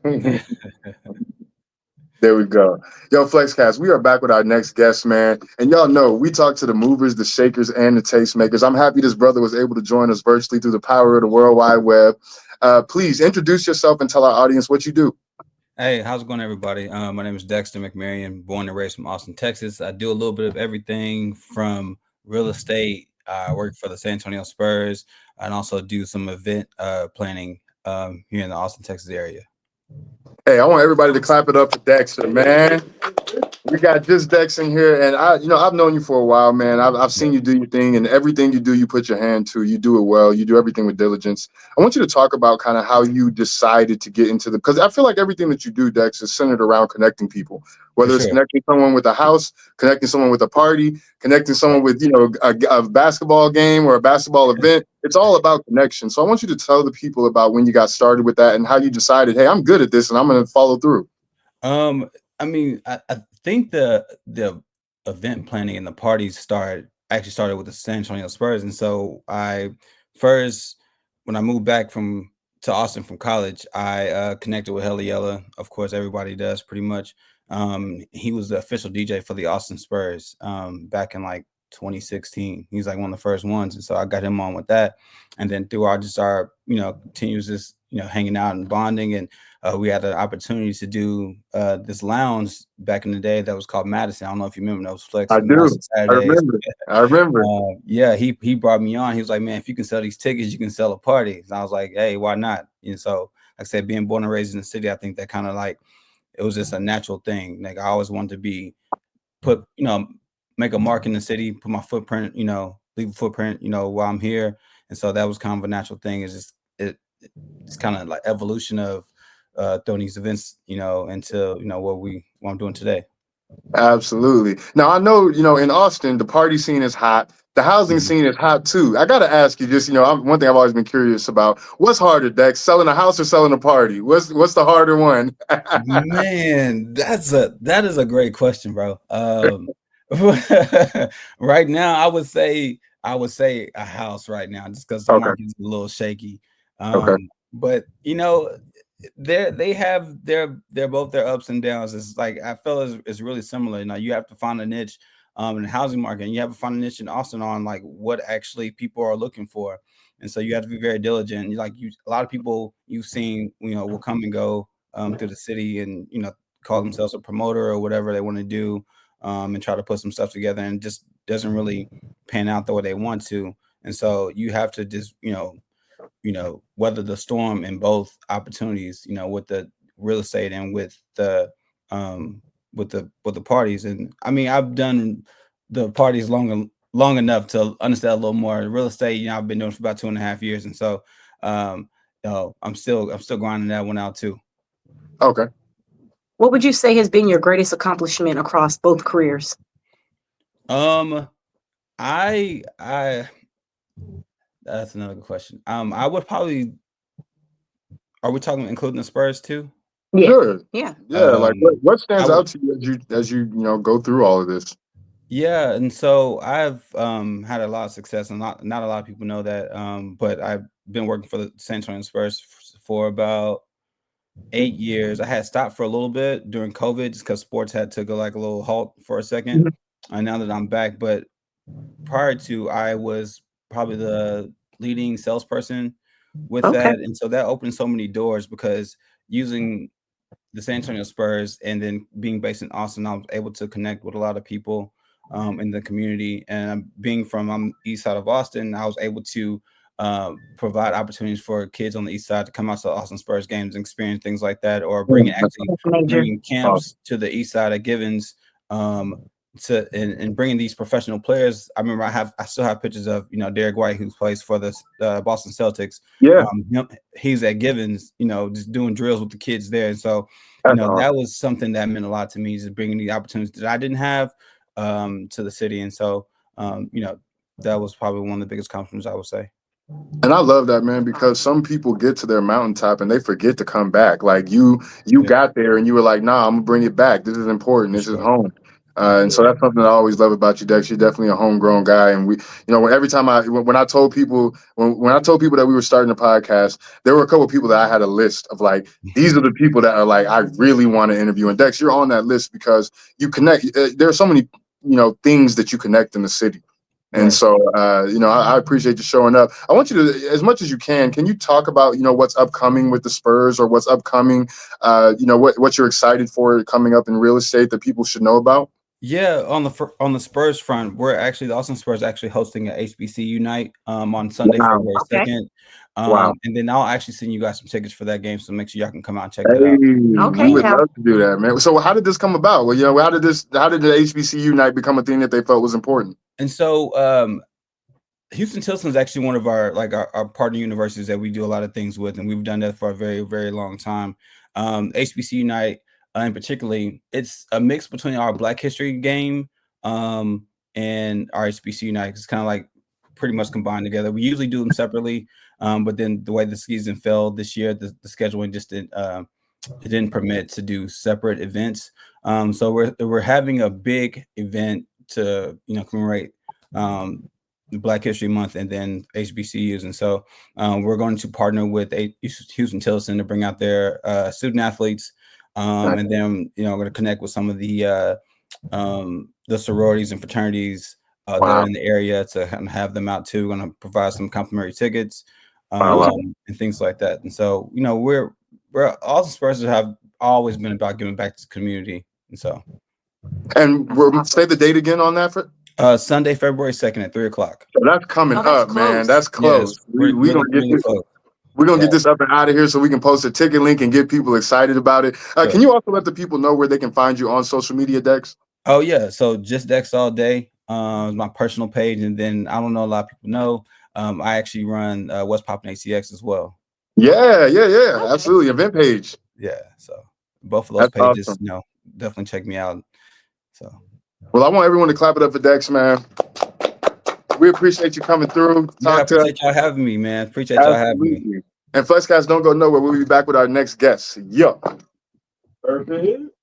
There we go. Yo, Flexcast, we are back with our next guest, man. And y'all know we talk to the movers, the shakers, and the tastemakers. I'm happy this brother was able to join us virtually through the power of the World Wide Web. Please introduce yourself and tell our audience what you do. Hey, how's it going, everybody? My name is Dexter McMarion, born and raised from Austin, Texas. I do a little bit of everything from real estate. I work for the San Antonio Spurs and also do some event planning here in the Austin, Texas area. Hey, I want everybody to clap it up for Dexter, man. We got just Dex in here, and I've known you for a while, man. I've Yeah, seen you do your thing, and everything you do, you put your hand to. You do it well. You do everything with diligence. I want you to talk about kind of how you decided to get into the, because I feel like everything that you do, Dex, is centered around connecting people. for Whether it's sure. connecting someone with a house, connecting someone with a party, connecting someone with a basketball game or a basketball event, it's all about connection. So I want you to tell the people about when you got started with that and how you decided, hey, I'm good at this and I'm going to follow through. Um, I think the event planning and the parties started with the San Antonio Spurs, and so I first when I moved back from to Austin from college, I connected with Heliella. Of course, everybody does pretty much. He was the official DJ for the Austin Spurs back in like 2016. He's like one of the first ones, and so I got him on with that. And then throughout just our continues just hanging out and bonding and we had an opportunity to do this lounge back in the day that was called Madison. I don't know if you remember those Flex I and do. Madison I Saturdays. remember. I remember. Yeah, he brought me on. He was like, "Man, if you can sell these tickets, you can sell a party." And I was like, "Hey, why not?" And so, like I said, being born and raised in the city, I think that kind of like it was just a natural thing. Like I always wanted to be put, make a mark in the city, put my footprint, leave a footprint, while I'm here. And so that was kind of a natural thing. It's just it's kind of like evolution of throwing these events, into what I'm doing today. Absolutely. Now I know, in Austin, the party scene is hot. The housing Mhm. scene is hot too. I gotta ask you, just one thing I've always been curious about: what's harder, Dex, selling a house or selling a party? What's the harder one? Man, that is a great question, bro. Right now, I would say a house right now, just because the Okay. market is a little shaky. Okay. But they're both their ups and downs. It's like I feel it's really similar. Now you have to find a niche in the housing market, and you have to find a niche in Austin on like what actually people are looking for. And so you have to be very diligent. A lot of people you've seen, will come and go through the city and call themselves a promoter or whatever they want to do, and try to put some stuff together, and just doesn't really pan out the way they want to. And so you have to just weather the storm in both opportunities, with the real estate and um with the parties. And I mean, I've done the parties long enough to understand a little more. Real estate, I've been doing it for about 2.5 years, and so um I'm still grinding that one out too. Okay. What would you say has been your greatest accomplishment across both careers? Um, I that's another good question. I would probably Are we talking including the Spurs too? Yeah. Sure. Yeah. Yeah. Like what, Um, what I stands would out to you as you go through all of this? Yeah, and so I've had a lot of success, and not a lot of people know that. But I've been working for the San Antonio Spurs for about 8 years. I had stopped for a little bit during COVID just because sports had took like a little halt for a second. Mhm. And now that I'm back, but prior to, I was probably the leading salesperson with Okay. that, and so that opened so many doors because using the San Antonio Spurs, and then being based in Austin, I was able to connect with a lot of people in the community. And being from east side of Austin, I was able to provide opportunities for kids on the east side to come out to Austin Spurs games and experience things like that, or That's major. bringing Awesome. camps to the east side of Givens. Um, and bringing these professional players. I remember I still have pictures of Derek White, who plays for the Boston Celtics. Yeah. He's at Givens, just doing drills with the kids there. And so That's awesome. that was something that meant a lot to me, just bringing the opportunities that I didn't have to the city. And so, that was probably one of the biggest compliments I would say. And I love that, man, because some people get to their mountaintop and they forget to come back. Like you Yeah, got there and you were like, nah, I'm gonna bring it back. This is important. for This is sure. home. And so that's something I always love about you, Dex. You're definitely a homegrown guy. And every time when I told people when I told people that we were starting a podcast, there were a couple of people that I had a list of like, these are the people that are like, I really want to interview. And Dex, you're on that list because you connect. There are so many, things that you connect in the city. And so, I appreciate you showing up. I want you to, as much as you can you talk about, what's upcoming with the Spurs or what's upcoming, what you're excited for coming up in real estate that people should know about? Yeah, on the Spurs front, the Austin Spurs are actually hosting a HBCU night on Sunday, Wow. February Okay. 2nd. Wow. And then I'll actually send you guys some tickets for that game, so make sure y'all can come out and check Hey, that out. Okay, we would yeah. love to do that, man. So how did this come about? Well, how did the HBCU night become a thing that they felt was important? And so Houston Tilson is actually one of our partner universities that we do a lot of things with, and we've done that for a very, very long time. HBCU night, in particularly, it's a mix between our Black History game and our HBCU night. It's kind of like pretty much combined together. We usually do them separately, but then the way the season fell this year, the scheduling just didn't permit to do separate events. So we're having a big event to commemorate Black History Month and then HBCUs. And so we're going to partner with Houston Tilson to bring out their student athletes. And then, we're going to connect with some of the sororities and fraternities that are in the area to have them out too. We're going to provide some complimentary tickets and things like that. And so, we're all the Spurs have always been about giving back to the community. And so. And say the date again on that for Sunday, February 2nd at 3:00. So that's coming up, close. man. That's close. Yes, We're really, gonna get really this. close. We're gonna get this up and out of here so we can post a ticket link and get people excited about it. Sure. Can you also let the people know where they can find you on social media, Dex? Oh yeah, so just Dex all day. My personal page, and then I don't know a lot of people know. I actually run West Poppin ACX as well. Yeah, absolutely. Event page. Yeah, so both of those That's pages, awesome. definitely check me out. So, well, I want everyone to clap it up for Dex, man. We appreciate you coming through. I appreciate y'all having me, man. Appreciate y'all having me. And Flexcast, don't go nowhere. We'll be back with our next guest. Perfect.